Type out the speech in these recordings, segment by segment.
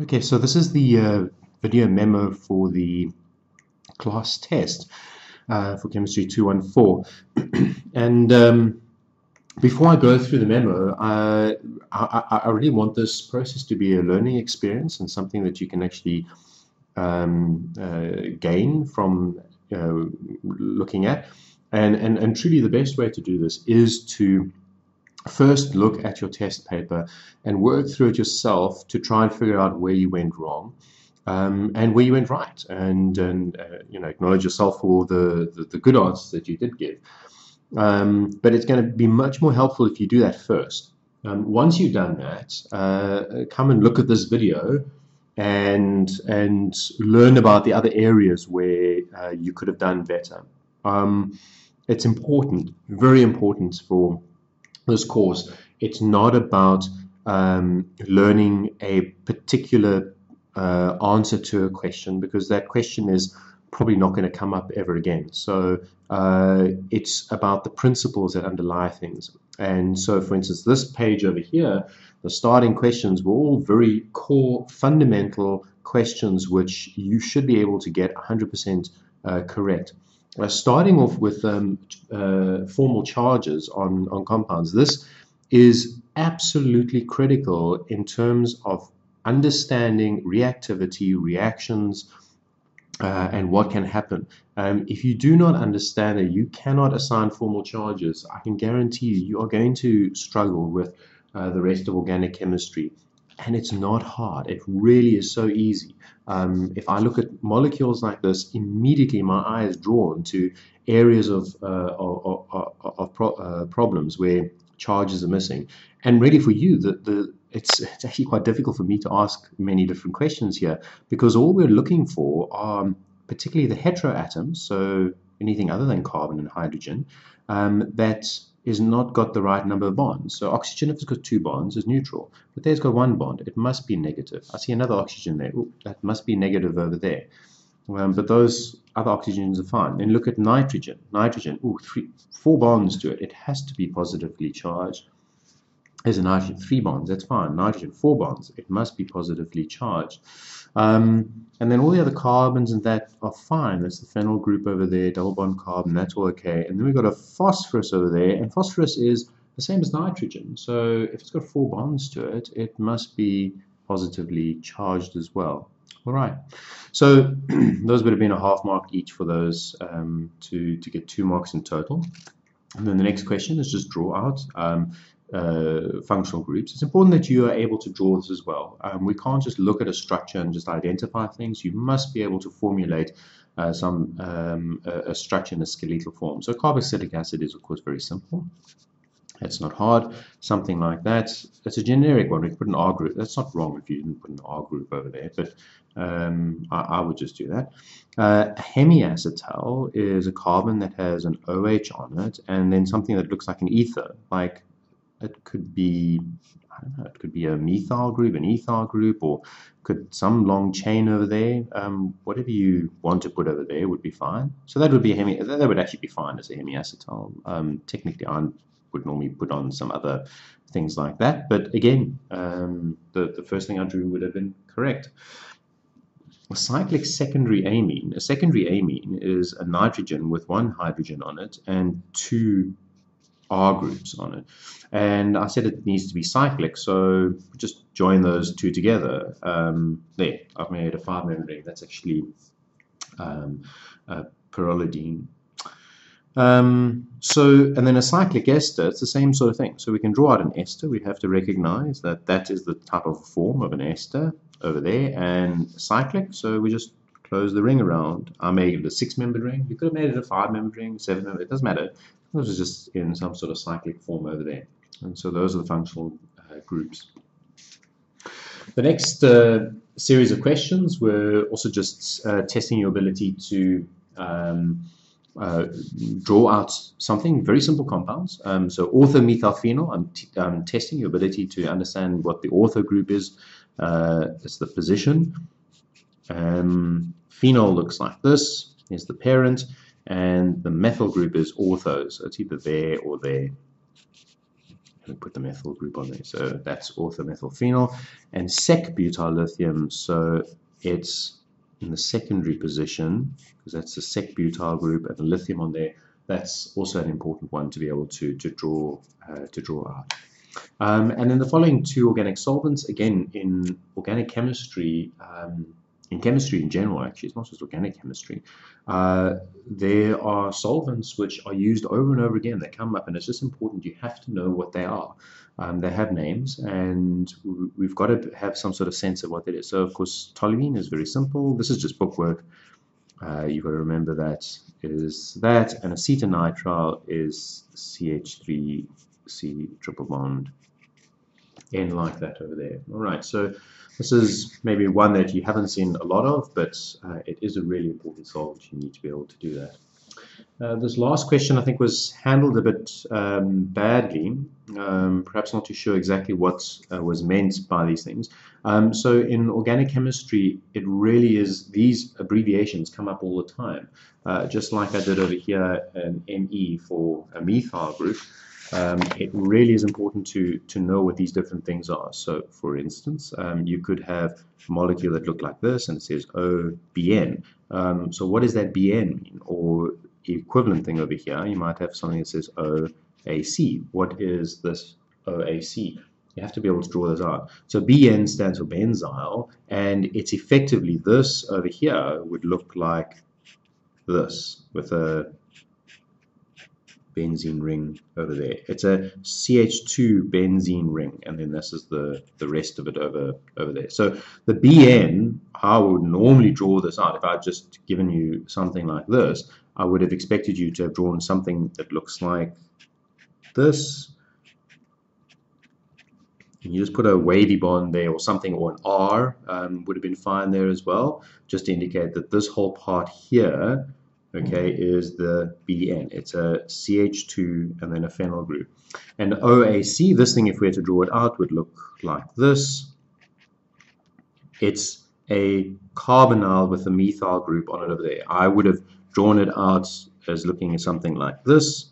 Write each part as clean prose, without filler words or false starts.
Okay, so this is the video memo for the class test for Chemistry 214. And before I go through the memo, I really want this process to be a learning experience and something that you can actually gain from looking at. And truly the best way to do this is to first look at your test paper and work through it yourself to try and figure out where you went wrong and where you went right, and acknowledge yourself for the good answers that you did give. But it's going to be much more helpful if you do that first. Once you've done that, come and look at this video and learn about the other areas where you could have done better. It's important, very important for this course. It's not about learning a particular answer to a question, because that question is probably not going to come up ever again. So it's about the principles that underlie things. And so, for instance, this page over here, the starting questions were all very core, fundamental questions which you should be able to get 100% correct. Starting off with formal charges on compounds, this is absolutely critical in terms of understanding reactivity, reactions, and what can happen. If you do not understand that you cannot assign formal charges, I can guarantee you are going to struggle with the rest of organic chemistry. And it's not hard. It really is so easy. If I look at molecules like this, immediately my eye is drawn to areas of problems where charges are missing. And really for you, it's actually quite difficult for me to ask many different questions here, because all we're looking for are particularly the heteroatoms, so anything other than carbon and hydrogen, that is not got the right number of bonds. So oxygen, if it's got 2 bonds, is neutral. But there's got 1 bond. It must be negative. I see another oxygen there. Ooh, that must be negative over there. But those other oxygens are fine. And look at nitrogen. Nitrogen, ooh, 4 bonds to it. It has to be positively charged. There's a nitrogen, 3 bonds. That's fine. Nitrogen, 4 bonds. It must be positively charged. And then all the other carbons and that are fine. That's the phenyl group over there, double bond carbon, that's all okay. And then we've got a phosphorus over there, and phosphorus is the same as nitrogen. So if it's got 4 bonds to it, it must be positively charged as well. All right. So those would have been a half mark each for those to get 2 marks in total. And then the next question is just draw out functional groups. It's important that you are able to draw this as well. We can't just look at a structure and just identify things. You must be able to formulate a structure in a skeletal form. So carboxylic acid is, of course, very simple. It's not hard. Something like that. It's a generic one. We put an R group. That's not wrong if you didn't put an R group over there, but I would just do that. Hemiacetal is a carbon that has an OH on it, and then something that looks like an ether, like it could be, I don't know, it could be a methyl group, an ethyl group, or could some long chain over there. Whatever you want to put over there would be fine. So that would be that would actually be fine as a hemiacetal. Technically, I would normally put on some other things like that, but again, the first thing I drew would have been correct. A cyclic secondary amine. A secondary amine is a nitrogen with 1 hydrogen on it and 2 R groups on it, and I said it needs to be cyclic, so just join those 2 together. There, I've made a 5-membered ring. That's actually pyrrolidine. And then a cyclic ester, it's the same sort of thing. So we can draw out an ester. We have to recognize that that is the type of form of an ester over there, and cyclic, so we just close the ring around. I made it a 6-membered ring. You could have made it a 5-membered ring, 7-membered, it doesn't matter. Those are just in some sort of cyclic form over there. And so those are the functional groups. The next series of questions were also just testing your ability to draw out something, very simple compounds. So orthomethylphenol, I'm testing your ability to understand what the ortho group is. It's the position. Phenol looks like this. Here's the parent. And the methyl group is ortho, so it's either there or there. We put the methyl group on there. So that's orthomethylphenol. And sec-butyl lithium, so it's in the secondary position, because that's the sec-butyl group and the lithium on there. That's also an important one to be able to draw out. And then the following two organic solvents, again, in organic chemistry, in chemistry in general, actually, it's not just organic chemistry, there are solvents which are used over and over again. They come up, and it's just important you have to know what they are. They have names, and we've got to have some sort of sense of what that is. So, of course, toluene is very simple. This is just bookwork. You've got to remember that is that, and acetonitrile is CH3C triple bond N like that over there. All right, so this is maybe one that you haven't seen a lot of, but it is a really important solvent. You need to be able to do that. This last question, I think, was handled a bit badly. Perhaps not too sure exactly what was meant by these things. So in organic chemistry, it really is, these abbreviations come up all the time. Just like I did over here, an ME for a methyl group. It really is important to know what these different things are. So, for instance, you could have a molecule that looked like this, and it says OBN. So what does that BN mean? Or equivalent thing over here, you might have something that says OAC. What is this OAC? You have to be able to draw this out. So BN stands for benzyl, and it's effectively this over here would look like this with a benzene ring over there. It's a CH2 benzene ring, and then this is the rest of it over there. So the BN, how I would normally draw this out, if I'd just given you something like this, I would have expected you to have drawn something that looks like this. And you just put a wavy bond there or something, or an R would have been fine there as well, just to indicate that this whole part here, okay, is the BN. It's a CH2 and then a phenyl group. And OAC, this thing, if we had to draw it out, would look like this. It's a carbonyl with a methyl group on it over there. I would have drawn it out as looking at something like this.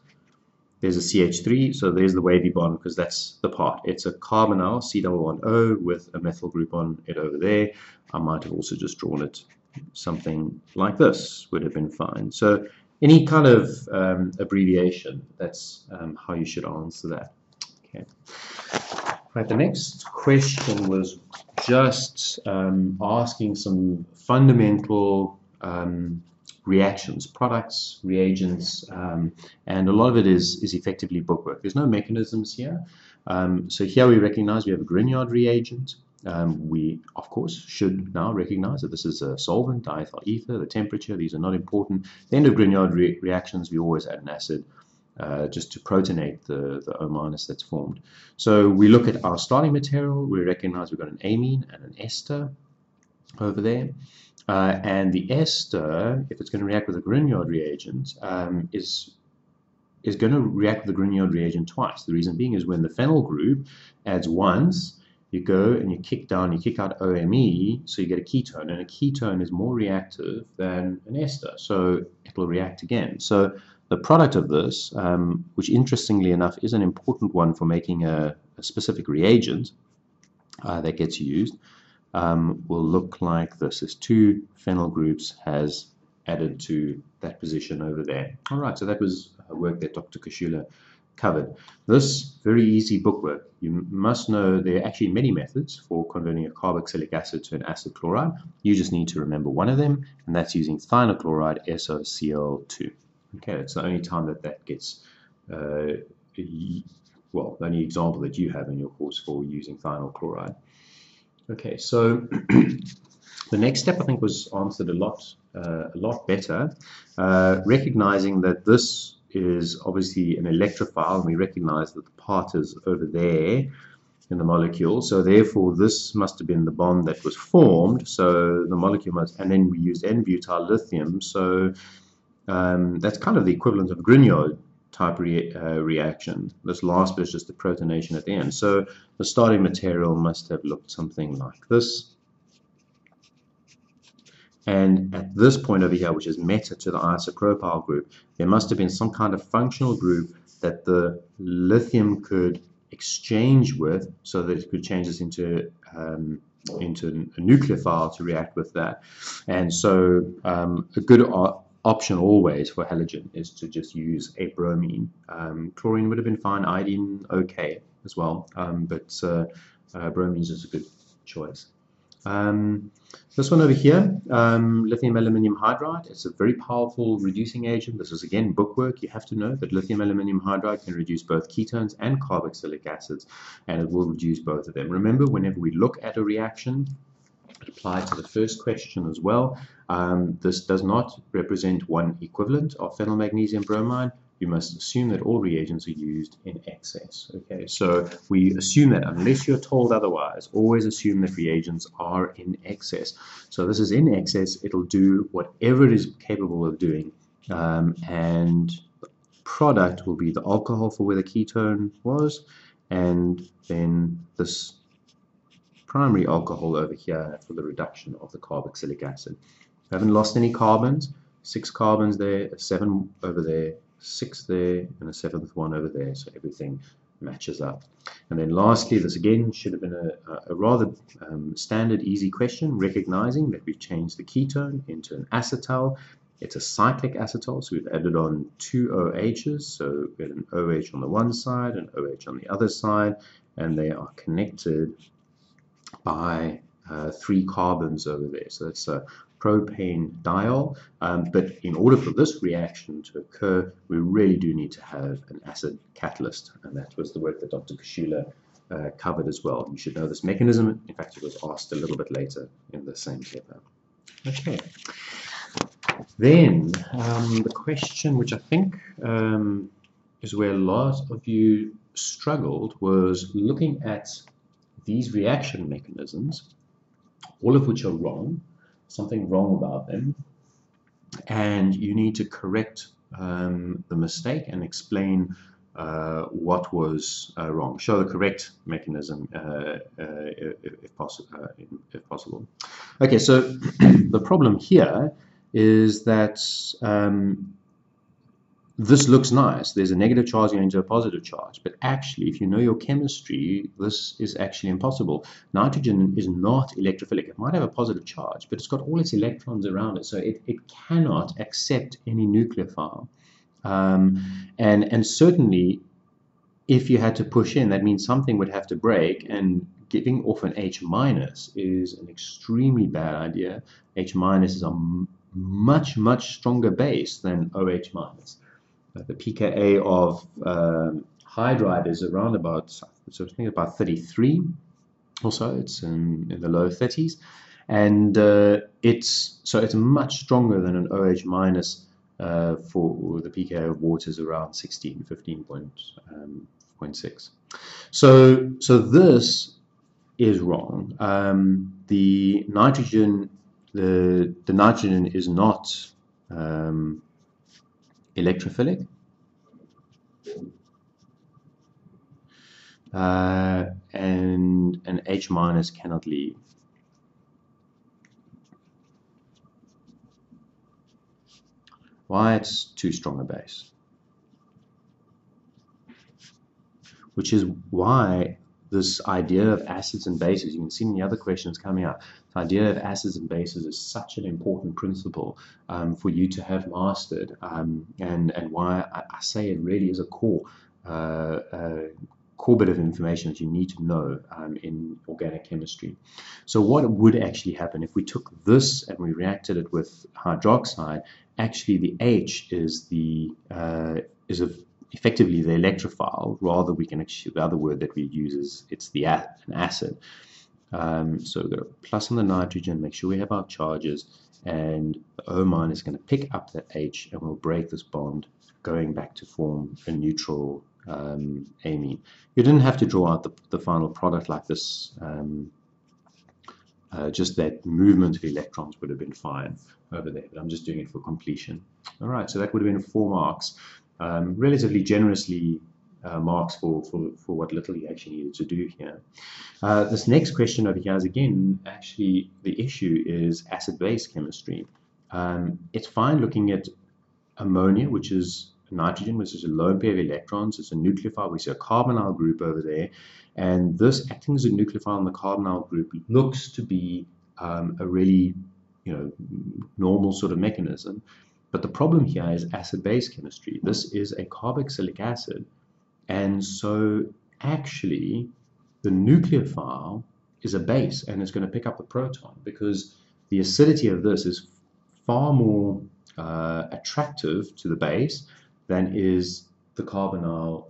There's a CH3, so there's the wavy bond because that's the part. It's a carbonyl, C-double-bond-O, with a methyl group on it over there. I might have also just drawn it something like this, would have been fine. So any kind of abbreviation, that's how you should answer that. Okay. Right, the next question was just asking some fundamental reactions, products, reagents, and a lot of it is effectively bookwork. There's no mechanisms here. So here we recognize we have a Grignard reagent. We, of course, should now recognize that this is a solvent, diethyl ether, the temperature, these are not important. At the end of Grignard reactions, we always add an acid just to protonate the O- that's formed. So we look at our starting material, we recognize we've got an amine and an ester over there. And the ester, if it's going to react with a Grignard reagent, is going to react with the Grignard reagent twice. The reason being is when the phenyl group adds once, you go and you kick out OMe, so you get a ketone, and a ketone is more reactive than an ester, so it will react again. So the product of this, which interestingly enough is an important one for making a specific reagent that gets used, will look like this. There's two phenyl groups has added to that position over there. All right, so that was work that Dr. Kashula covered. This very easy bookwork. You must know there are actually many methods for converting a carboxylic acid to an acid chloride. You just need to remember one of them, and that's using thionyl SOCl2. Okay, that's the only time that gets, well, the only example that you have in your course for using thionyl chloride. Okay, so the next step I think was answered a lot better, recognizing that this is obviously an electrophile, and we recognize that the part is over there in the molecule, so therefore this must have been the bond that was formed, so the molecule must, and then we used N-butyl lithium, so that's kind of the equivalent of Grignard type reaction. This last bit is just the protonation at the end, so the starting material must have looked something like this. And at this point over here, which is meta to the isopropyl group, there must have been some kind of functional group that the lithium could exchange with, so that it could change this into a nucleophile to react with that. And so a good option always for halogen is to just use a bromine. Chlorine would have been fine, iodine okay as well, but bromine is just a good choice. This one over here, lithium aluminium hydride. It's a very powerful reducing agent. This is again bookwork. You have to know that lithium aluminium hydride can reduce both ketones and carboxylic acids, and it will reduce both of them. Remember, whenever we look at a reaction, it applies to the first question as well. This does not represent one equivalent of phenylmagnesium bromide. You must assume that all reagents are used in excess. Okay, so we assume that unless you're told otherwise, always assume that reagents are in excess. So this is in excess. It'll do whatever it is capable of doing, and the product will be the alcohol for where the ketone was, and then this primary alcohol over here for the reduction of the carboxylic acid. We haven't lost any carbons. 6 carbons there, 7 over there, 6 there, and a 7th one over there, so everything matches up. And then lastly, this again should have been a rather standard easy question, recognizing that we've changed the ketone into an acetal. It's a cyclic acetal, so we've added on 2 OHs, so we have an OH on the one side and OH on the other side, and they are connected by 3 carbons over there. So that's a propane diol, but in order for this reaction to occur, we really do need to have an acid catalyst, and that was the work that Dr. Kashula covered as well. You should know this mechanism. In fact, it was asked a little bit later in the same paper. Okay. Then the question, which I think is where a lot of you struggled, was looking at these reaction mechanisms, all of which are wrong, something wrong about them, and you need to correct the mistake and explain what was wrong. Show the correct mechanism if possible. Okay, so the problem here is that this looks nice. There's a negative charge going into a positive charge, but actually, if you know your chemistry, this is actually impossible. Nitrogen is not electrophilic. It might have a positive charge, but it's got all its electrons around it, so it cannot accept any nucleophile. And certainly, if you had to push in, that means something would have to break, and giving off an H minus is an extremely bad idea. H minus is a much, much stronger base than OH minus. The pKa of hydride is around about, so I think about 33 or so. It's in the low 30s, and it's much stronger than an OH minus. For the pKa of water is around 15.6. So this is wrong. The nitrogen is not electrophilic, and an H minus cannot leave. Why? It's too strong a base, which is why this idea of acids and bases, you can see in the other questions coming up, the idea of acids and bases is such an important principle for you to have mastered, and why I say it really is a core bit of information that you need to know in organic chemistry. So what would actually happen if we took this and we reacted it with hydroxide? Actually, the H is effectively the electrophile. Rather, we can actually, the other word that we use is it's an acid. So we've got a plus on the nitrogen, make sure we have our charges, and the O minus is going to pick up that H and we'll break this bond, going back to form a neutral amine. You didn't have to draw out the final product like this. Just that movement of electrons would have been fine over there, but I'm just doing it for completion. All right, so that would have been 4 marks. Relatively generously marks for what little you actually needed to do here. This next question over here is again, actually the issue is acid-base chemistry. It's fine looking at ammonia, which is nitrogen, which is a lone pair of electrons. It's a nucleophile. We see a carbonyl group over there. And this acting as a nucleophile in the carbonyl group looks to be a really, normal sort of mechanism. But the problem here is acid-base chemistry. This is a carboxylic acid. And so actually the nucleophile is a base and it's going to pick up the proton because the acidity of this is far more attractive to the base than is the carbonyl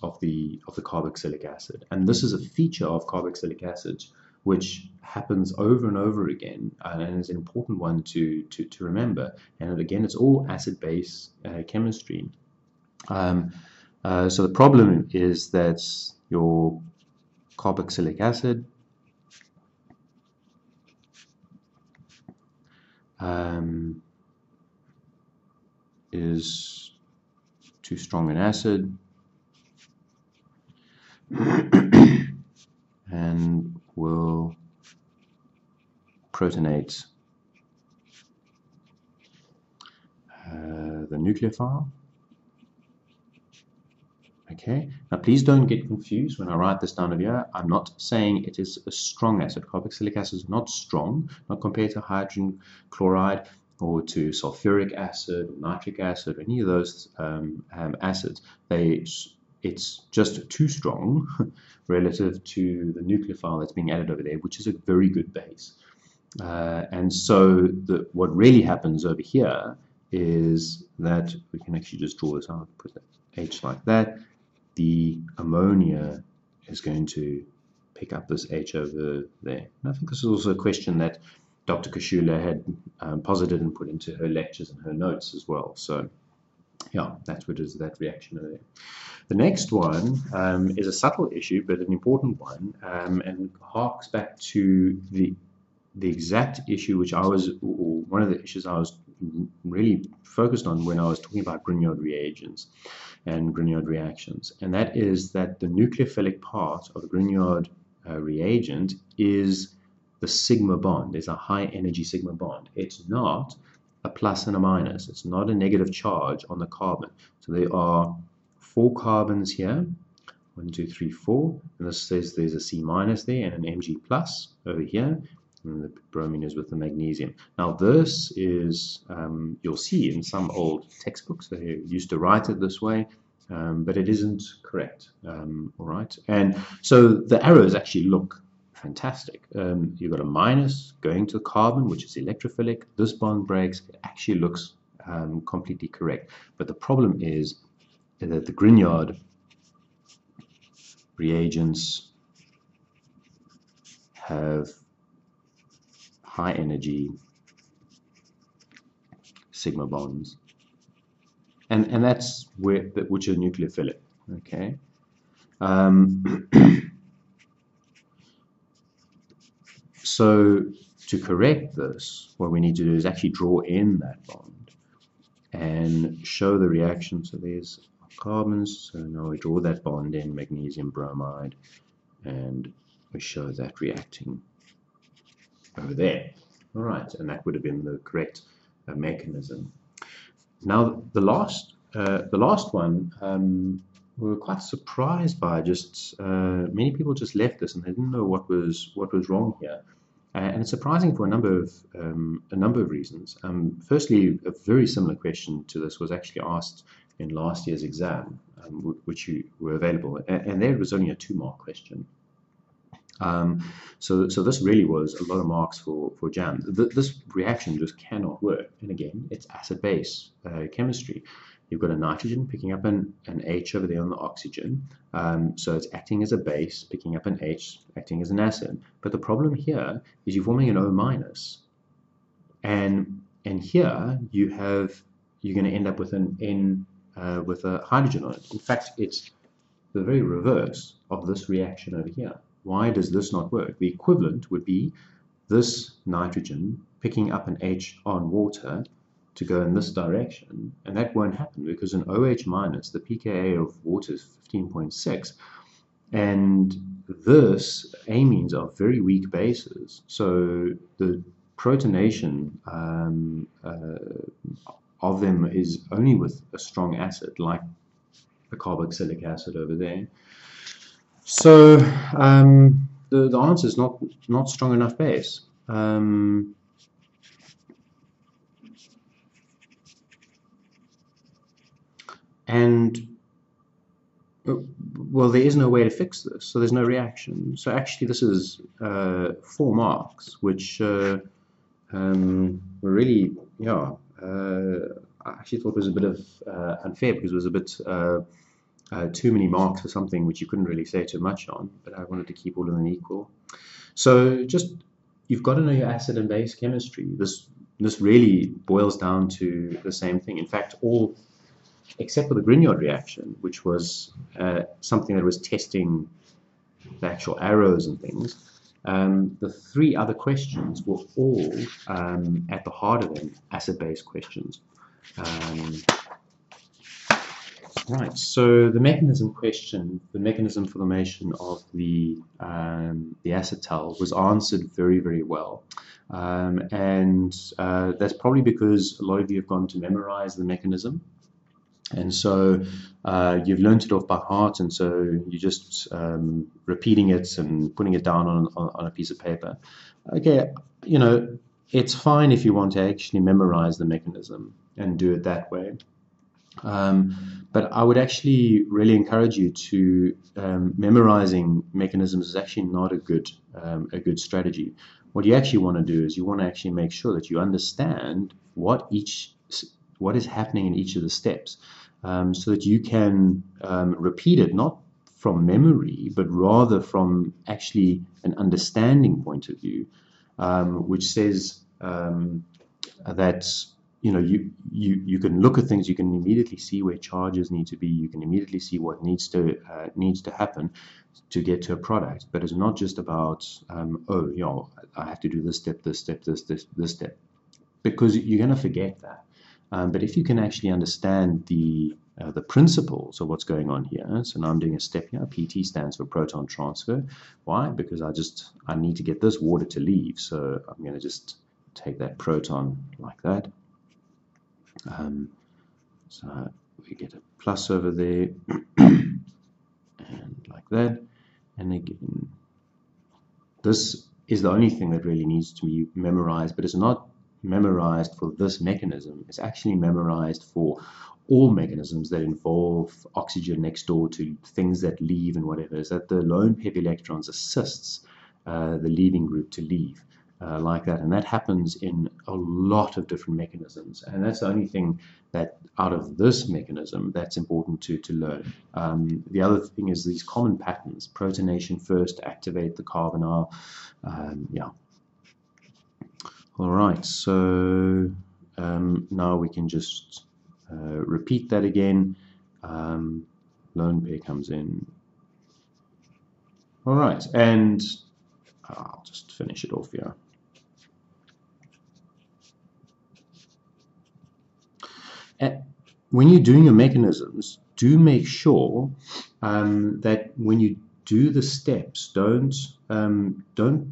of the carboxylic acid. And this is a feature of carboxylic acids which happens over and over again, and is an important one to remember. And again, it's all acid-base chemistry. So the problem is that your carboxylic acid is too strong an acid and will protonate the nucleophile. Okay, now please don't get confused when I write this down over here. I'm not saying it is a strong acid. Carboxylic acid is not strong, not compared to hydrogen chloride or to sulfuric acid, nitric acid, any of those acids. It's just too strong relative to the nucleophile that's being added over there, which is a very good base. And so what really happens over here is that we can actually just draw this out, put the H like that. The ammonia is going to pick up this H over there. And I think this is also a question that Dr. Kashula had posited and put into her lectures and her notes as well. So yeah, that's what is that reaction over there. The next one is a subtle issue, but an important one, and harks back to the exact issue which I was, or one of the issues I was really focused on when I was talking about Grignard reagents and Grignard reactions, and that is that the nucleophilic part of the Grignard reagent is the sigma bond. It's a high energy sigma bond. It's not a plus and a minus. It's not a negative charge on the carbon. So there are 4 carbons here, 1, 2, 3, 4, and this says there's a C minus there and an Mg plus over here, and the bromine is with the magnesium. Now this is, you'll see in some old textbooks, they used to write it this way, but it isn't correct, all right? And so the arrows actually look fantastic. You've got a minus going to the carbon, which is electrophilic. This bond breaks. It actually looks completely correct. But the problem is that the Grignard reagents have high energy sigma bonds, and that's which are nucleophilic. Okay. So to correct this, what we need to do is actually draw in that bond and show the reaction. So there's carbons, so now we draw that bond in, magnesium bromide, and we show that reacting over there. All right, and that would have been the correct mechanism. Now the last one, we were quite surprised by. Just many people just left this and they didn't know what was wrong here. And it's surprising for a number of reasons. Firstly, a very similar question to this was actually asked in last year's exam, which you were available, and there it was only a 2-mark question. So this really was a lot of marks for JAM. This reaction just cannot work, and again, it's acid-base chemistry. You've got a nitrogen picking up an H over there on the oxygen, so it's acting as a base, picking up an H, acting as an acid. But the problem here is you're forming an O minus, and here you're going to end up with an N with a hydrogen on it. In fact, it's the very reverse of this reaction over here. Why does this not work? The equivalent would be this nitrogen picking up an H on water to go in this direction, and that won't happen because in OH minus, the pKa of water is 15.6, and this amines are very weak bases, so the protonation of them is only with a strong acid, like the carboxylic acid over there. So the answer is not strong enough base. And well, there is no way to fix this, so there's no reaction. So actually, this is 4 marks, which were really, yeah, I actually thought was a bit of unfair, because it was a bit too many marks for something which you couldn't really say too much on, but I wanted to keep all of them equal. So just, you've got to know your acid and base chemistry. This really boils down to the same thing. In fact, all except for the Grignard reaction, which was something that was testing the actual arrows and things, the 3 other questions were all at the heart of them acid-base questions. Right, so the mechanism question, the mechanism formation of the acetal was answered very, very well. And that's probably because a lot of you have gone to memorize the mechanism. And so you've learned it off by heart, and so you're just repeating it and putting it down on a piece of paper. Okay, you know, it's fine if you want to actually memorize the mechanism and do it that way. But I would actually really encourage you to memorizing mechanisms is actually not a good strategy. What you actually want to do is you want to actually make sure that you understand what is happening in each of the steps, so that you can repeat it not from memory, but rather from actually an understanding point of view, which says that you can look at things, you can immediately see where charges need to be, you can immediately see what needs to happen to get to a product. But it's not just about I have to do this step, this step, this step, because you're going to forget that. But if you can actually understand the principles of what's going on here, so now I'm doing a step here. PT stands for proton transfer. Why? Because I need to get this water to leave, so I'm going to just take that proton like that. So we get a plus over there, and like that. And again, this is the only thing that really needs to be memorized, but it's not memorized for this mechanism. It's actually memorized for all mechanisms that involve oxygen next door to things that leave and whatever. Is that the lone pair of electrons assists the leaving group to leave like that, and that happens in a lot of different mechanisms, and that's the only thing that out of this mechanism that's important to learn. The other thing is these common patterns: protonation first, activate the carbonyl. Yeah. All right, so now we can just repeat that again. Lone pair comes in. All right, and I'll just finish it off here. When you're doing your mechanisms, do make sure that when you do the steps, don't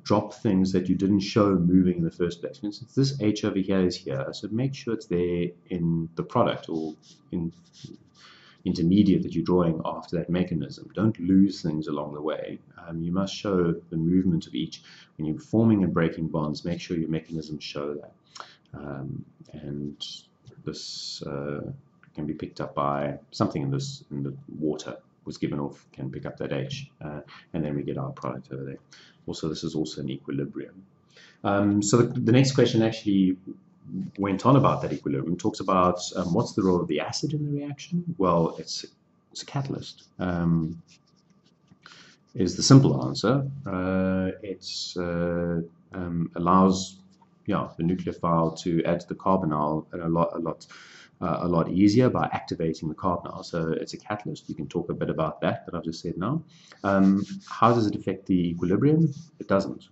drop things that you didn't show moving in the first place. For instance, this H over here is here, so make sure it's there in the product or in intermediate that you're drawing after that mechanism. Don't lose things along the way. You must show the movement of each. When you're forming and breaking bonds, make sure your mechanisms show that. And this can be picked up by something in the water was given off, can pick up that H, and then we get our product over there. Also, this is also an equilibrium. So the next question actually went on about that equilibrium, talks about what's the role of the acid in the reaction. Well, it's a catalyst. Is the simple answer. It allows the nucleophile to add to the carbonyl a lot easier by activating the carbonyl. So it's a catalyst. You can talk a bit about that I've just said now. How does it affect the equilibrium? It doesn't.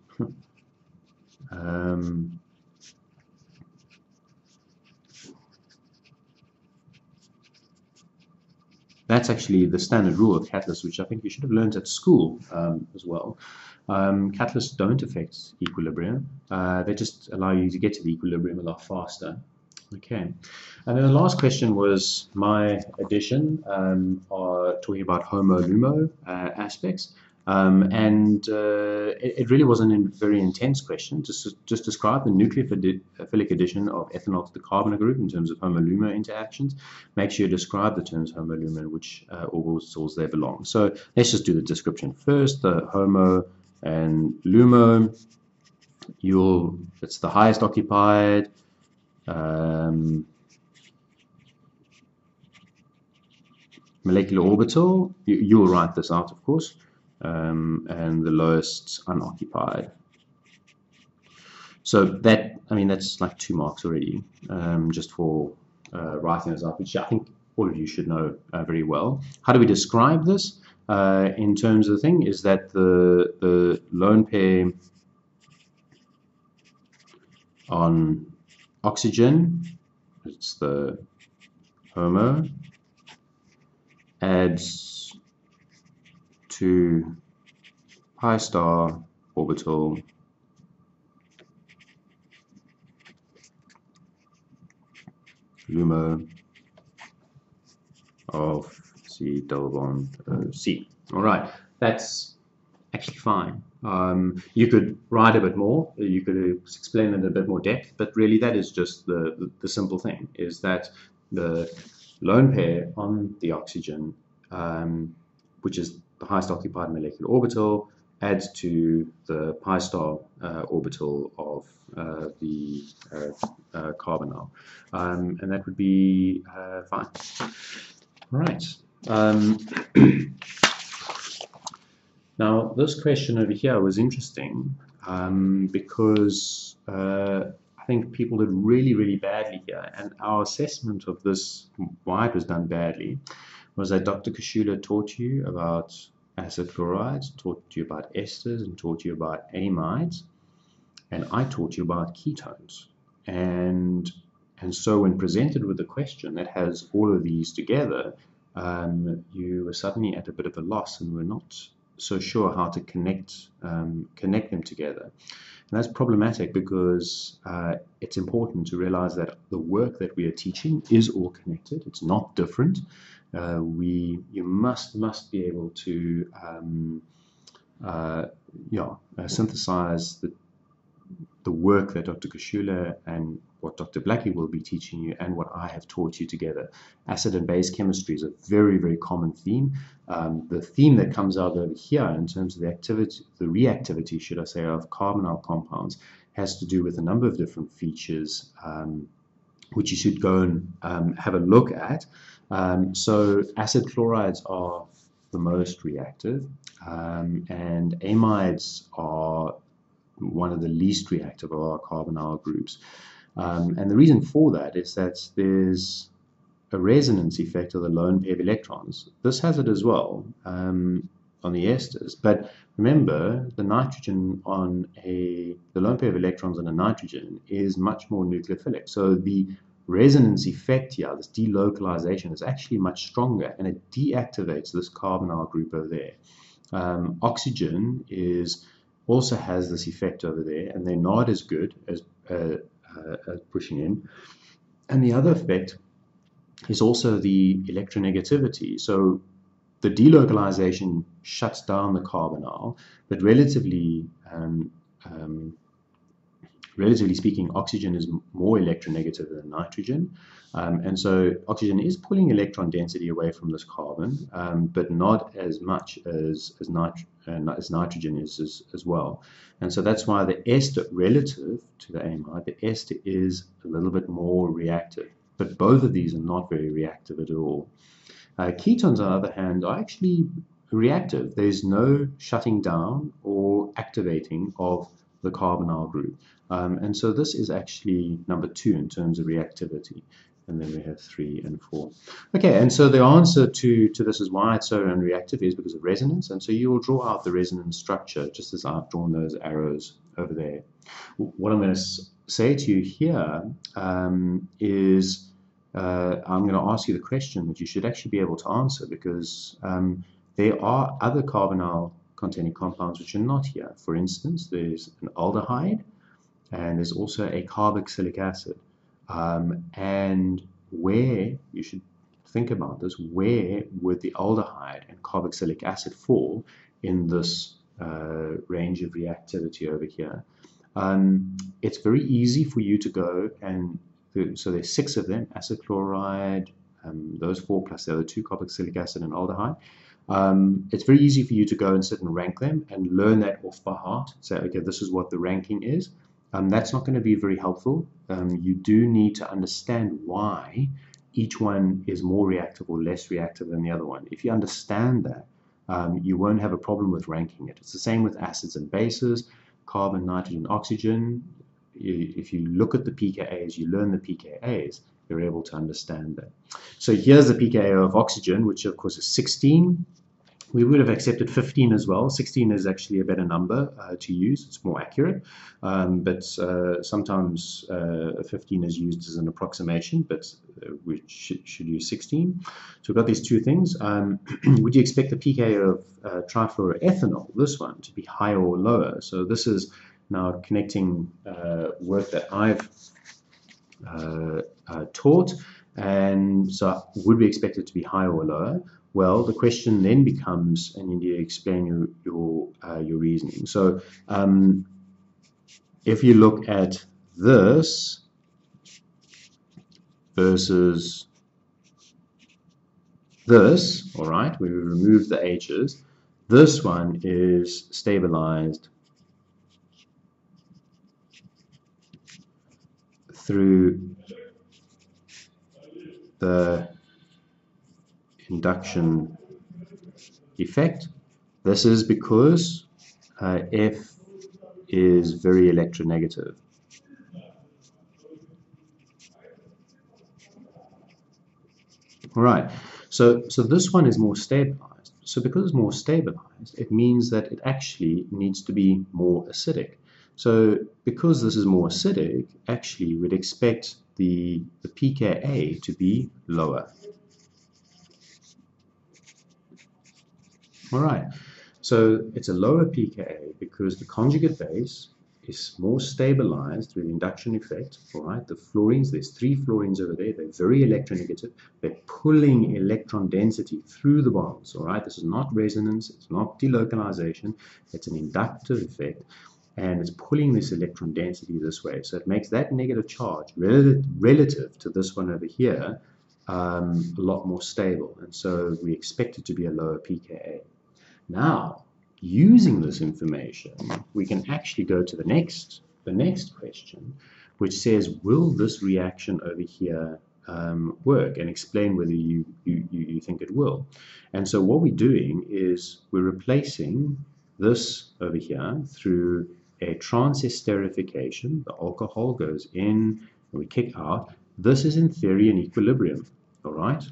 That's actually the standard rule of catalysts, which I think you should have learned at school as well. Catalysts don't affect equilibrium. They just allow you to get to the equilibrium a lot faster. Okay, and then the last question was my addition, talking about HOMO-LUMO aspects. It really wasn't a very intense question. Just describe the nucleophilic addition of ethanol to the carbonyl group in terms of HOMO-LUMO interactions. Make sure you describe the terms HOMO-LUMO and which orbitals they belong. So let's just do the description first. The HOMO and LUMO, it's the highest occupied. Molecular orbital, you'll write this out, of course, and the lowest unoccupied. So that, I mean, that's like 2 marks already, just for writing this out, which I think all of you should know very well. How do we describe this in terms of the thing? Is that the lone pair on oxygen, it's the HOMO, adds to pi star orbital LUMO of C double bond C. All right, that's actually fine. You could write a bit more, you could explain it in a bit more depth, but really that is just the simple thing, is that the lone pair on the oxygen, which is the highest occupied molecular orbital, adds to the pi star orbital of the carbonyl, and that would be fine. All right. Now, this question over here was interesting because I think people did really, really badly here. And our assessment of this, why it was done badly, was that Dr. Kashula taught you about acid chlorides, taught you about esters, and taught you about amides. And I taught you about ketones. And so when presented with a question that has all of these together, you were suddenly at a bit of a loss and were not so sure how to connect them together. And that's problematic because it's important to realize that the work that we are teaching is all connected. It's not different. You must be able to synthesize the work that Dr. Kashula and what Dr. Blackie will be teaching you and what I have taught you together. Acid and base chemistry is a very, very common theme. The theme that comes out over here in terms of the reactivity, should I say, of carbonyl compounds has to do with a number of different features which you should go and have a look at. So acid chlorides are the most reactive, and amides are one of the least reactive of our carbonyl groups. And the reason for that is that there's a resonance effect of the lone pair of electrons. This has it as well on the esters. But remember, the nitrogen on the lone pair of electrons on a nitrogen is much more nucleophilic. So the resonance effect here, this delocalization, is actually much stronger, and it deactivates this carbonyl group over there. Oxygen also has this effect over there, and they're not as good as pushing in. And the other effect is also the electronegativity. So the delocalization shuts down the carbonyl, but relatively speaking, oxygen is more electronegative than nitrogen. And so oxygen is pulling electron density away from this carbon, but not as much as nitrogen is as well. And so that's why the ester, relative to the amide, the ester is a little bit more reactive. But both of these are not very reactive at all. Ketones, on the other hand, are actually reactive. There's no shutting down or activating of the carbonyl group. And so this is actually number 2 in terms of reactivity. And then we have 3 and 4. Okay, and so the answer to this is why it's so unreactive is because of resonance. And so you will draw out the resonance structure, just as I've drawn those arrows over there. What I'm going to say to you here is I'm going to ask you the question that you should actually be able to answer, because there are other carbonyl containing compounds which are not here. For instance, there's an aldehyde, and there's also a carboxylic acid. And where you should think about this, where would the aldehyde and carboxylic acid fall in this range of reactivity over here? It's very easy for you to go and, so there's 6 of them, acid chloride, those 4 plus the other 2, carboxylic acid and aldehyde. It's very easy for you to go and sit and rank them and learn that off by heart. Say, okay, this is what the ranking is. That's not going to be very helpful. You do need to understand why each one is more reactive or less reactive than the other one. If you understand that, you won't have a problem with ranking it. It's the same with acids and bases, carbon, nitrogen, oxygen. If you look at the pKa's, you learn the pKa's, you're able to understand that. So here's the pKa of oxygen, which of course is 16. We would have accepted 15 as well. 16 is actually a better number to use. It's more accurate. But sometimes 15 is used as an approximation, but we should use 16. So we've got these two things. Would you expect the pKa of trifluoroethanol, this one, to be higher or lower? So this is now connecting work that I've taught. And so would we expect it to be higher or lower? Well, the question then becomes, and you need to explain your reasoning. So if you look at this versus this, all right, we remove the H's, this one is stabilized through the induction effect. This is because F is very electronegative. All right, so this one is more stabilized. So because it's more stabilized, it means that it actually needs to be more acidic. So because this is more acidic, actually we'd expect the pKa to be lower. All right, so it's a lower pKa because the conjugate base is more stabilized with induction effect. All right, the fluorines, there's 3 fluorines over there. They're very electronegative. They're pulling electron density through the bonds. All right, this is not resonance. It's not delocalization. It's an inductive effect. And it's pulling this electron density this way. So it makes that negative charge relative to this one over here a lot more stable. And so we expect it to be a lower pKa. Now, using this information, we can actually go to the next question, which says, will this reaction over here work, and explain whether you think it will. And so what we're doing is we're replacing this over here through a transesterification. The alcohol goes in and we kick out. This is in theory an equilibrium, all right?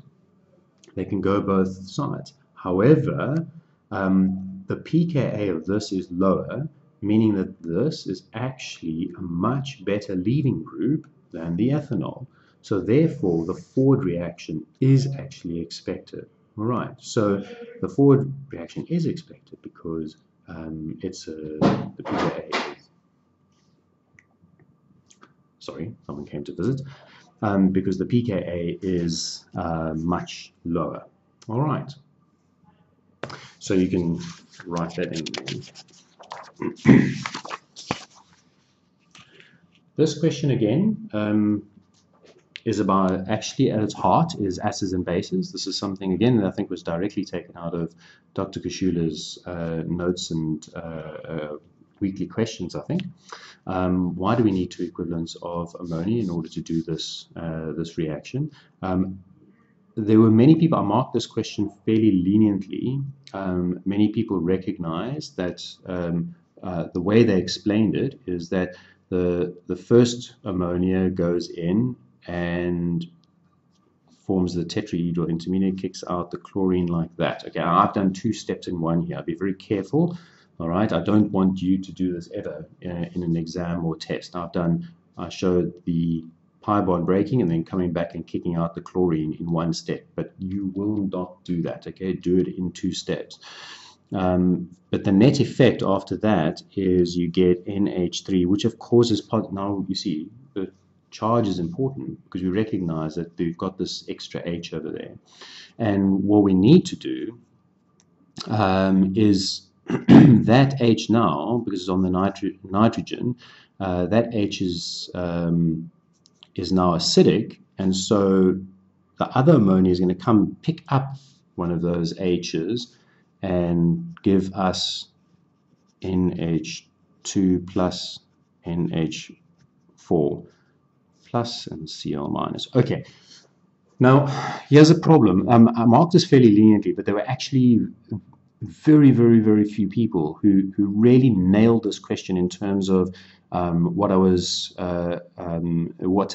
They can go both sides. However, the pKa of this is lower, meaning that this is actually a much better leaving group than the ethanol. So therefore, the forward reaction is actually expected. All right, so the forward reaction is expected because the pKa is, sorry, someone came to visit, because the pKa is much lower. All right, so you can write that in. This question again is about, actually at its heart is acids and bases. This is something again that I think was directly taken out of Dr. Kashula's notes and weekly questions, I think. Why do we need 2 equivalents of ammonia in order to do this this reaction? There were many people, I marked this question fairly leniently. Many people recognize that the way they explained it is that the first ammonia goes in and forms the tetrahedral intermediate, kicks out the chlorine like that. Okay, I've done 2 steps in one here. I'll be very careful. All right, I don't want you to do this ever in an exam or test. I showed the pi bond breaking and then coming back and kicking out the chlorine in 1 step, but you will not do that. Okay, do it in 2 steps. But the net effect after that is you get NH3, which of course is now you see charge is important because we recognize that we've got this extra H over there. And what we need to do is that H now, because it's on the nitrogen, that H is now acidic, and so the other ammonia is going to come pick up one of those H's and give us NH2 plus NH4 plus and Cl minus. Okay, now here's a problem. I marked this fairly leniently, but there were actually very, very, very few people who really nailed this question in terms of what's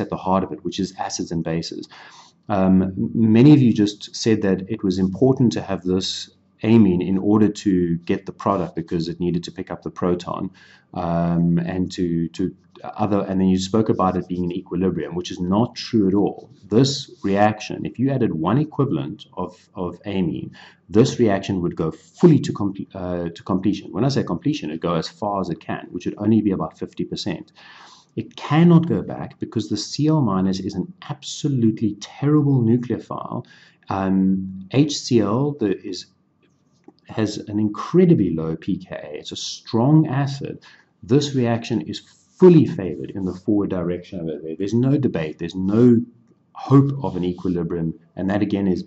at the heart of it, which is acids and bases. Many of you just said that it was important to have this amine in order to get the product because it needed to pick up the proton, and then you spoke about it being in equilibrium, which is not true at all. This reaction, if you added one equivalent of amine, this reaction would go fully to completion. When I say completion, it goes as far as it can, which would only be about 50%. It cannot go back because the Cl minus is an absolutely terrible nucleophile. HCl has an incredibly low pKa. It's a strong acid. This reaction is fully favored in the forward direction over there. There's no debate. There's no hope of an equilibrium, and that again is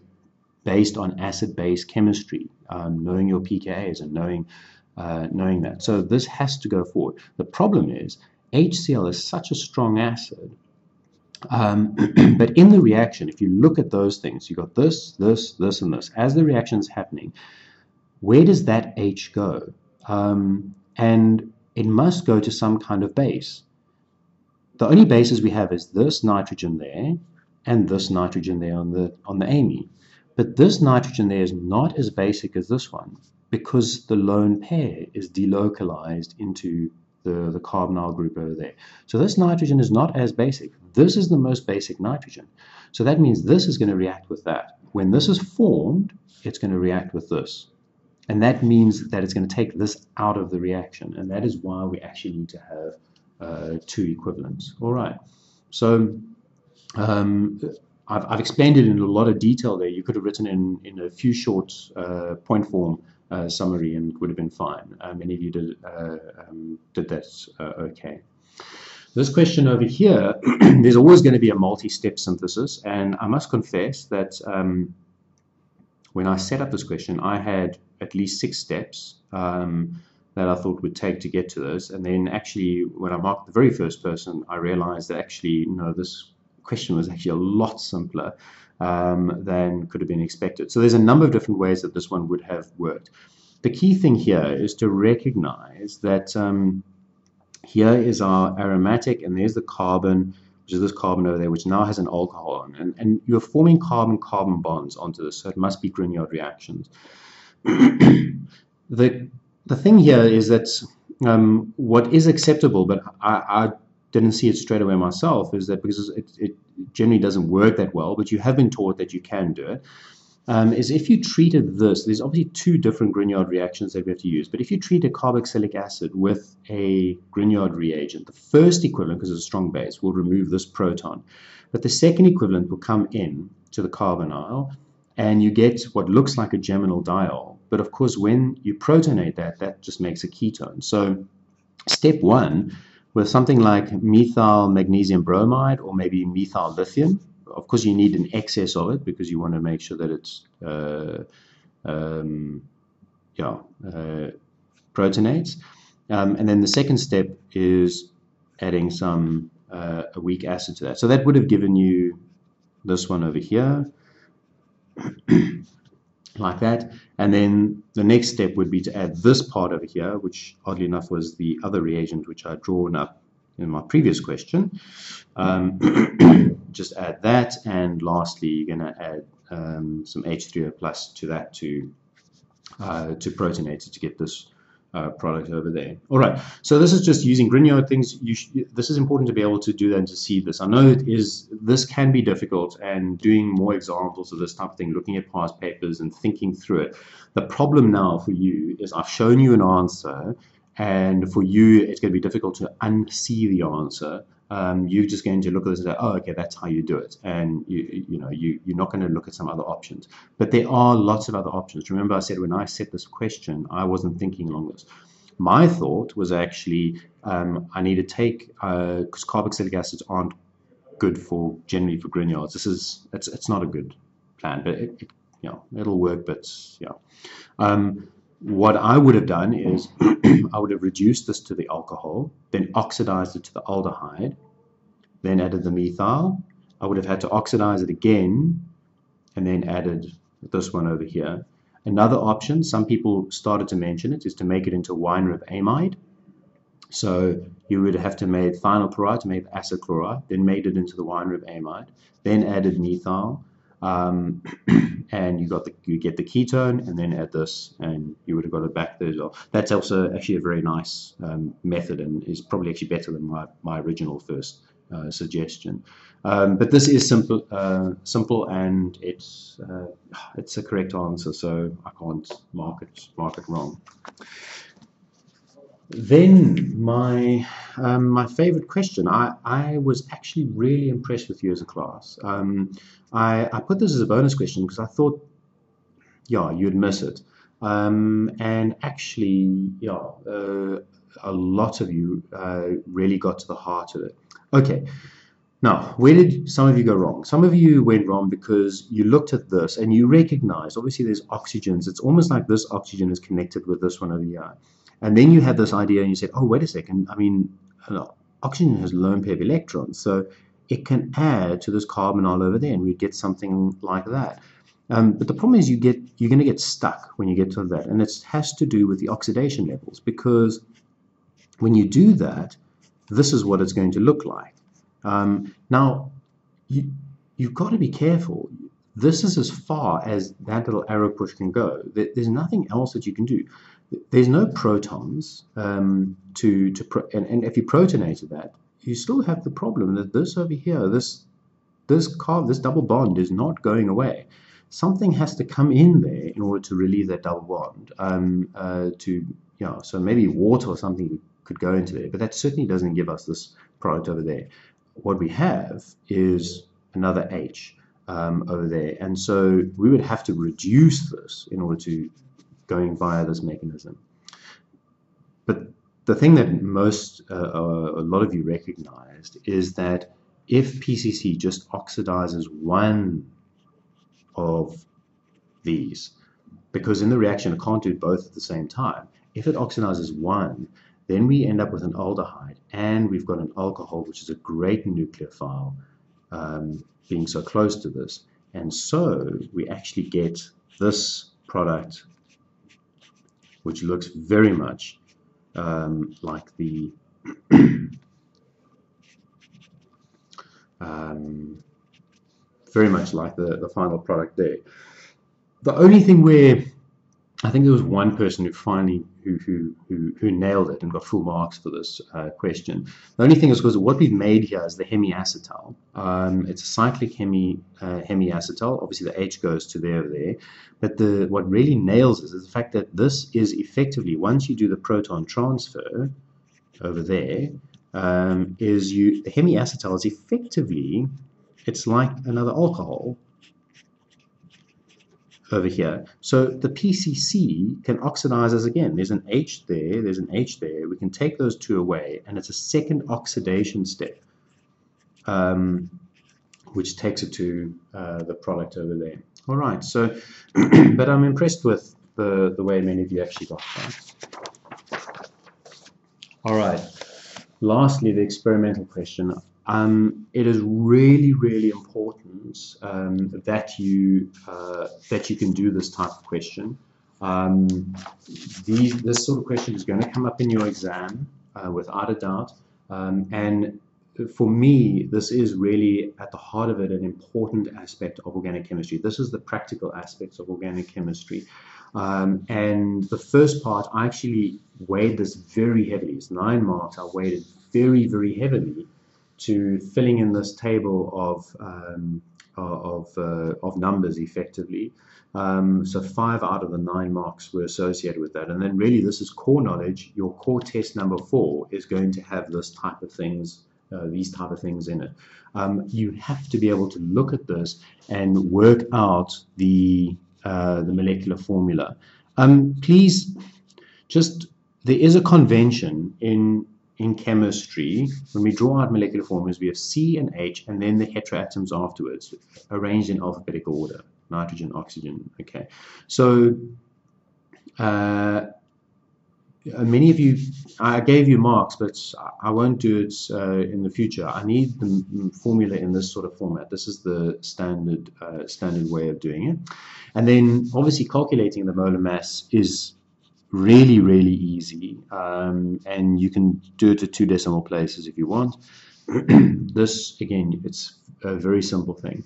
based on acid-base chemistry, knowing your pKa's and knowing that. So this has to go forward. The problem is HCl is such a strong acid, but in the reaction, if you look at those things, you've got this, this, this, and this. As the reaction is happening, where does that H go? And it must go to some kind of base. The only bases we have is this nitrogen there and this nitrogen there on the amine. But this nitrogen there is not as basic as this one because the lone pair is delocalized into the carbonyl group over there. So this nitrogen is not as basic. This is the most basic nitrogen. So that means this is going to react with that. When this is formed, it's going to react with this. And that means that it's going to take this out of the reaction. And that is why we actually need to have two equivalents. All right. So I've explained it in a lot of detail there. You could have written in a few short point form summary and it would have been fine. Many of you did that okay. This question over here, there's always going to be a multi-step synthesis. And I must confess that when I set up this question, I had at least 6 steps that I thought would take to get to this. And then actually, when I marked the very first person, I realized that actually, no, this question was actually a lot simpler than could have been expected. So there's a number of different ways that this one would have worked. The key thing here is to recognize that here is our aromatic, and there's the carbon, which is this carbon over there, which now has an alcohol on. And you're forming carbon-carbon bonds onto this, so it must be Grignard reactions. The thing here is that what is acceptable, but I didn't see it straight away myself, is that because it generally doesn't work that well, but you have been taught that you can do it, is if you treated this, there's obviously 2 different Grignard reactions that we have to use, but if you treat a carboxylic acid with a Grignard reagent, the first equivalent, because it's a strong base, will remove this proton, but the second equivalent will come in to the carbonyl, and you get what looks like a geminal diol. But of course, when you protonate that, that just makes a ketone. So step 1, with something like methyl magnesium bromide or maybe methyl lithium, of course you need an excess of it because you want to make sure that it's protonates. And then the second step is adding some a weak acid to that. So that would have given you this one over here, like that. And then the next step would be to add this part over here, which oddly enough was the other reagent which I'd drawn up in my previous question. Just add that, and lastly you're going to add some H3O plus to that to protonate it to get this product over there. All right, so this is just using Grignard things. This is important to be able to do that and to see this. I know this can be difficult, and doing more examples of this type of thing, looking at past papers and thinking through it. The problem now for you is I've shown you an answer, and for you it's going to be difficult to unsee the answer you're just going to look at this and say, oh, okay, that's how you do it. And you're not going to look at some other options. But there are lots of other options. Remember, I said when I set this question, I wasn't thinking along this. My thought was actually I need to take, because carboxylic acids aren't good generally for grignards. It's not a good plan, but it'll work. But what I would have done is I would have reduced this to the alcohol, then oxidized it to the aldehyde, then added the methyl. I would have had to oxidize it again, and then added this one over here. Another option, some people started to mention it, is to make it into wine rib amide. So you would have to make thionyl chloride to make acid chloride, then made it into the wine rib amide, then added methyl, and you get the ketone, and then add this, and you would have got it back there as well. That's also actually a very nice method, and is probably actually better than my original first suggestion. But this is simple, and it's a correct answer, so I can't mark it wrong. Then my favorite question. I was actually really impressed with you as a class. I put this as a bonus question because I thought, you'd miss it. And actually, a lot of you really got to the heart of it. Okay. Now, where did some of you go wrong? Some of you went wrong because you looked at this and you recognized, obviously there's oxygens. It's almost like this oxygen is connected with this one over here. And then you had this idea and you said, oh, wait a second. I mean, oxygen has lone pair of electrons, so it can add to this carbonyl over there, and we get something like that. But the problem is you're going to get stuck when you get to that. And it has to do with the oxidation levels, because when you do that, this is what it's going to look like. Now, you've got to be careful. This is as far as that little arrow push can go. There's nothing else that you can do. There's no protons and if you protonated that, you still have the problem that this over here, this double bond is not going away. Something has to come in there in order to relieve that double bond. So maybe water or something could go into there, but that certainly doesn't give us this product over there. What we have is another H over there, and so we would have to reduce this in order to going via this mechanism. But the thing that a lot of you recognized is that if PCC just oxidizes one of these, because in the reaction it can't do both at the same time, if it oxidizes one, then we end up with an aldehyde, and we've got an alcohol, which is a great nucleophile, being so close to this. And so we actually get this product, which looks very much like the final product there. The only thing where I think there was one person who finally who nailed it and got full marks for this question. The only thing is because what we've made here is the hemiacetal. It's a cyclic hemiacetal. Obviously, the H goes to there. But what really nails this is the fact that this is effectively, once you do the proton transfer over there, the hemiacetal is effectively, it's like another alcohol over here. So the PCC can oxidize us again. There's an H there, there's an H there. We can take those two away, and it's a second oxidation step, which takes it to the product over there. All right, so, but I'm impressed with the way many of you actually got that. All right, lastly, the experimental question. It is really, really important that you can do this type of question. This sort of question is going to come up in your exam without a doubt. And for me, this is really at the heart of it an important aspect of organic chemistry. This is the practical aspects of organic chemistry. And the first part, I actually weighed this very heavily. It's 9 marks. I weighed it very, very heavily to filling in this table of numbers effectively. So 5 out of the 9 marks were associated with that. And then really this is core knowledge. Your core test number 4 is going to have this type of things these type of things in it. You have to be able to look at this and work out the molecular formula. Please, just there is a convention in chemistry. When we draw out molecular formulas, we have C and H, and then the heteroatoms afterwards, arranged in alphabetical order: nitrogen, oxygen. Okay, so many of you, I gave you marks, but I won't do it in the future. I need the formula in this sort of format. This is the standard way of doing it. And then obviously calculating the molar mass is really, really easy. And you can do it at 2 decimal places if you want. This, again, it's a very simple thing.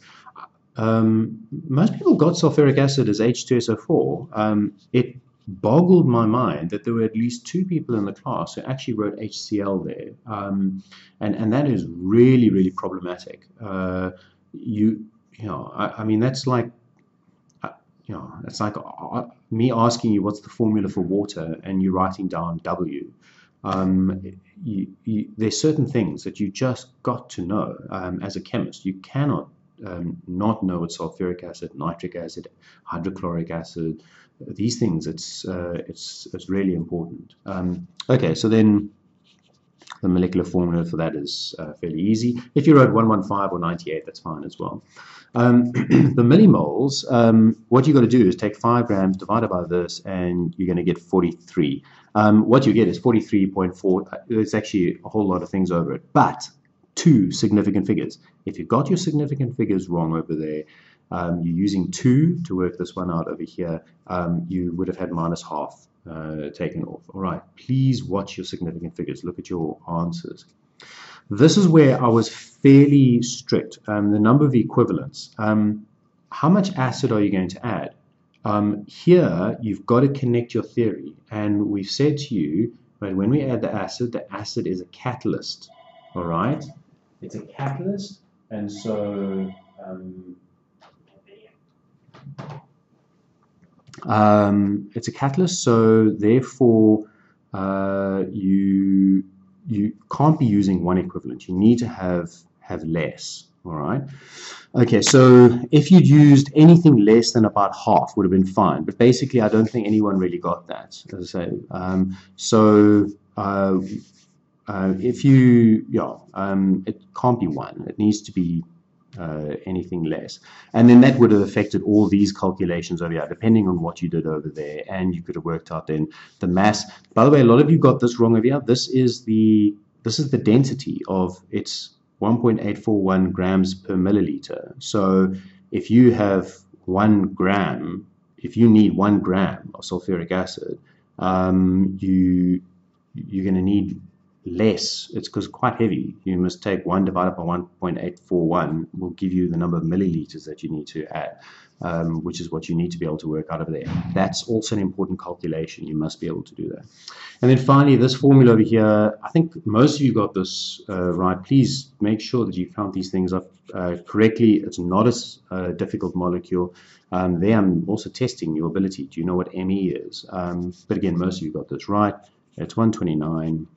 Most people got sulfuric acid as H2SO4. It boggled my mind that there were at least 2 people in the class who actually wrote HCl there, and that is really, really problematic. I mean, that's like me asking you what's the formula for water and you writing down W. There's certain things that you just got to know as a chemist. You cannot not know what sulfuric acid, nitric acid, hydrochloric acid, these things. It's really important. Okay, so then the molecular formula for that is fairly easy. If you wrote 115 or 98, that's fine as well. The millimoles, what you got to do is take 5 grams divided by this, and you're going to get 43. What you get is 43.4. There's actually a whole lot of things over it, but 2 significant figures. If you got your significant figures wrong over there, you're using 2 to work this one out over here, you would have had -half taken off. All right, please watch your significant figures. Look at your answers. This is where I was fairly strict. The number of equivalents. How much acid are you going to add? Here, you've got to connect your theory. And we've said to you, that when we add the acid is a catalyst. All right? It's a catalyst. And so it's a catalyst, so therefore you can't be using 1 equivalent. You need to have less. All right. Okay, so if you'd used anything less than about half would have been fine, but basically I don't think anyone really got that, as I say. If you, it can't be 1. It needs to be anything less. And then that would have affected all these calculations over here, depending on what you did over there. And you could have worked out then the mass. By the way, a lot of you got this wrong over here. This is the density of its 1.841 grams per milliliter. So if you have 1 gram, if you need 1 gram of sulfuric acid, you're going to need less. It's because it's quite heavy. You must take 1 divided by 1.841 will give you the number of milliliters that you need to add, which is what you need to be able to work out over there. That's also an important calculation. You must be able to do that. And then finally, this formula over here, I think most of you got this right. Please make sure that you count these things up correctly. It's not a difficult molecule. There I'm also testing your ability. Do you know what Me is? But again, most of you got this right. It's 129.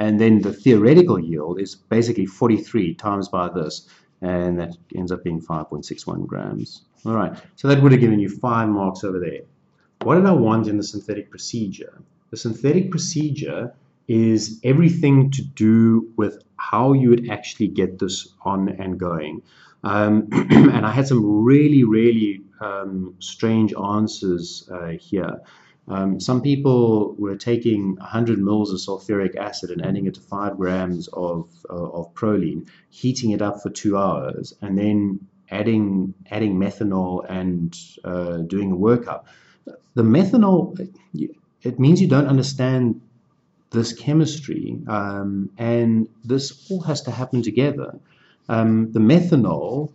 And then the theoretical yield is basically 43 times by this, and that ends up being 5.61 grams. All right, so that would have given you 5 marks over there. What did I want in the synthetic procedure? The synthetic procedure is everything to do with how you would actually get this on and going. And I had some really, really strange answers here. Some people were taking 100 mils of sulfuric acid and adding it to 5 grams of proline, heating it up for 2 hours, and then adding methanol and doing a workup. The methanol, it means you don't understand this chemistry, and this all has to happen together. The methanol,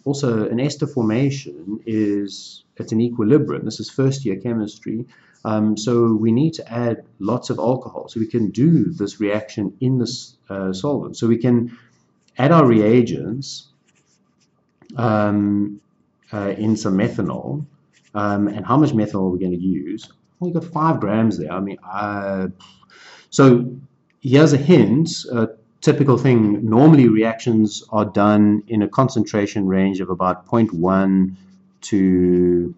also an ester formation, it's an equilibrium. This is first-year chemistry. So we need to add lots of alcohol so we can do this reaction in this solvent. So we can add our reagents in some methanol, and how much methanol we're going to use. Well, you got 5 grams there. I mean, so here's a hint. A typical thing. Normally, reactions are done in a concentration range of about zero point 0.1 to zero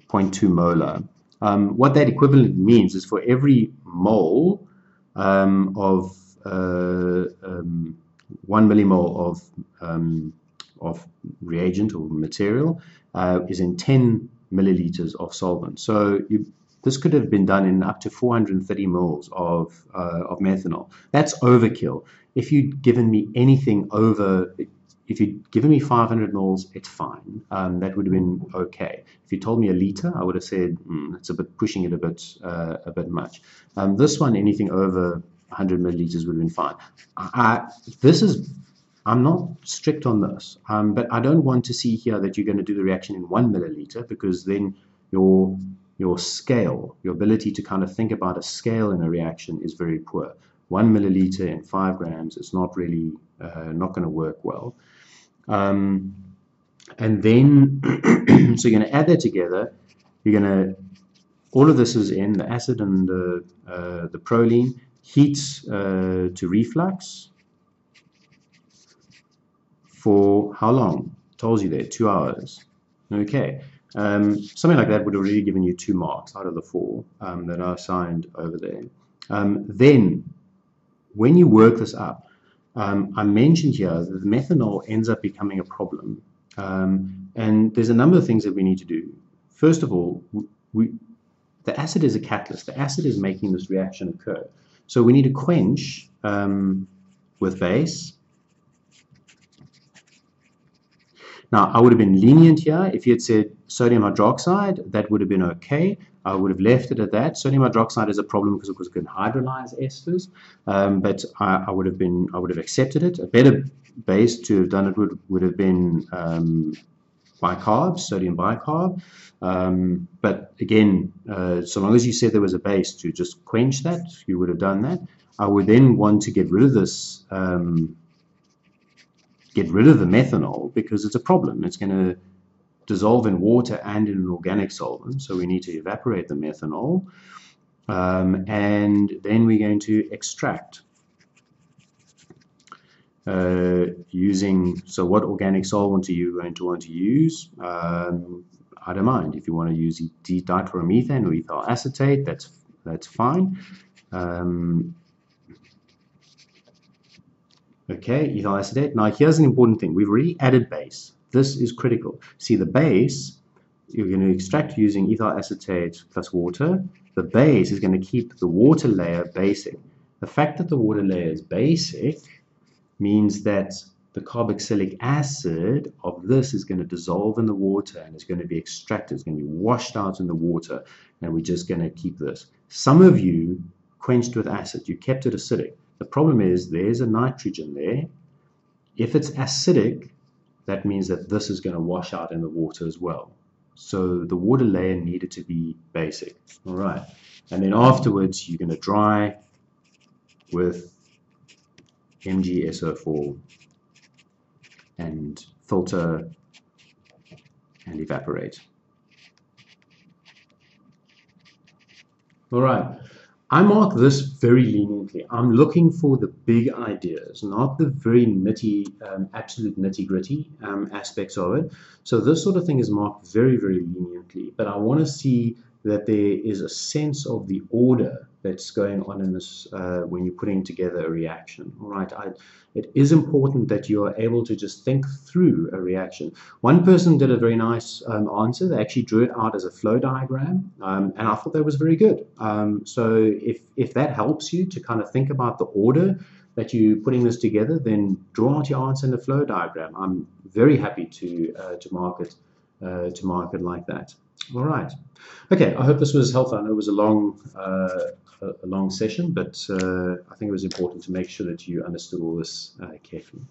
point 0.2 molar. What that equivalent means is for every mole of 1 millimole of reagent or material is in 10 milliliters of solvent. So this could have been done in up to 430 moles of methanol. That's overkill. If you'd given me anything over, if you'd given me 500 moles, it's fine. That would have been okay. If you told me a liter, I would have said it's a bit pushing it a bit much. This one, anything over 100 milliliters would have been fine. I'm not strict on this, but I don't want to see here that you're going to do the reaction in 1 milliliter, because then your scale, your ability to kind of think about a scale in a reaction is very poor. 1 milliliter in 5 grams is not really not going to work well. And then, so you're going to add that together. You're going to, all of this is in the acid and the proline, heat to reflux for how long? Tells you there, 2 hours. Okay. Something like that would have really given you 2 marks out of the 4 that are assigned over there. Then, when you work this up, I mentioned here that the methanol ends up becoming a problem. And there's a number of things that we need to do. First of all, the acid is a catalyst. The acid is making this reaction occur. So we need to quench with base. Now, I would have been lenient here. If you had said sodium hydroxide, that would have been okay. I would have left it at that. Sodium hydroxide is a problem because it can hydrolyze esters, but I would have accepted it. A better base to have done it would have been bicarb, sodium bicarb. But again, so long as you said there was a base to just quench that, you would have done that. I would then want to get rid of this. Get rid of the methanol, because it's a problem. It's going to dissolve in water and in an organic solvent, so we need to evaporate the methanol, and then we're going to extract using, so what organic solvent are you going to want to use? I don't mind. If you want to use dichloromethane or ethyl acetate, that's fine. Okay, ethyl acetate. Now here's an important thing. We've already added base. This is critical. See, the base, you're going to extract using ethyl acetate plus water. The base is going to keep the water layer basic. The fact that the water layer is basic means that the carboxylic acid of this is going to dissolve in the water and it's going to be extracted. It's going to be washed out in the water, and we're just going to keep this. Some of you quenched with acid. You kept it acidic. The problem is there's a nitrogen there. If it's acidic, that means that this is going to wash out in the water as well. So the water layer needed to be basic. All right. And then afterwards, you're going to dry with MgSO4 and filter and evaporate. All right. I mark this very leniently. I'm looking for the big ideas, not the very nitty, absolute nitty-gritty aspects of it. So this sort of thing is marked very, very leniently. But I want to see that there is a sense of the order that's going on in this when you're putting together a reaction. All right, it is important that you are able to just think through a reaction. One person did a very nice answer. They actually drew it out as a flow diagram, and I thought that was very good. So if that helps you to kind of think about the order that you're putting this together, then draw out your answer in the flow diagram. I'm very happy to mark it like that. All right. Okay, I hope this was helpful. I know it was a long session, but I think it was important to make sure that you understood all this carefully.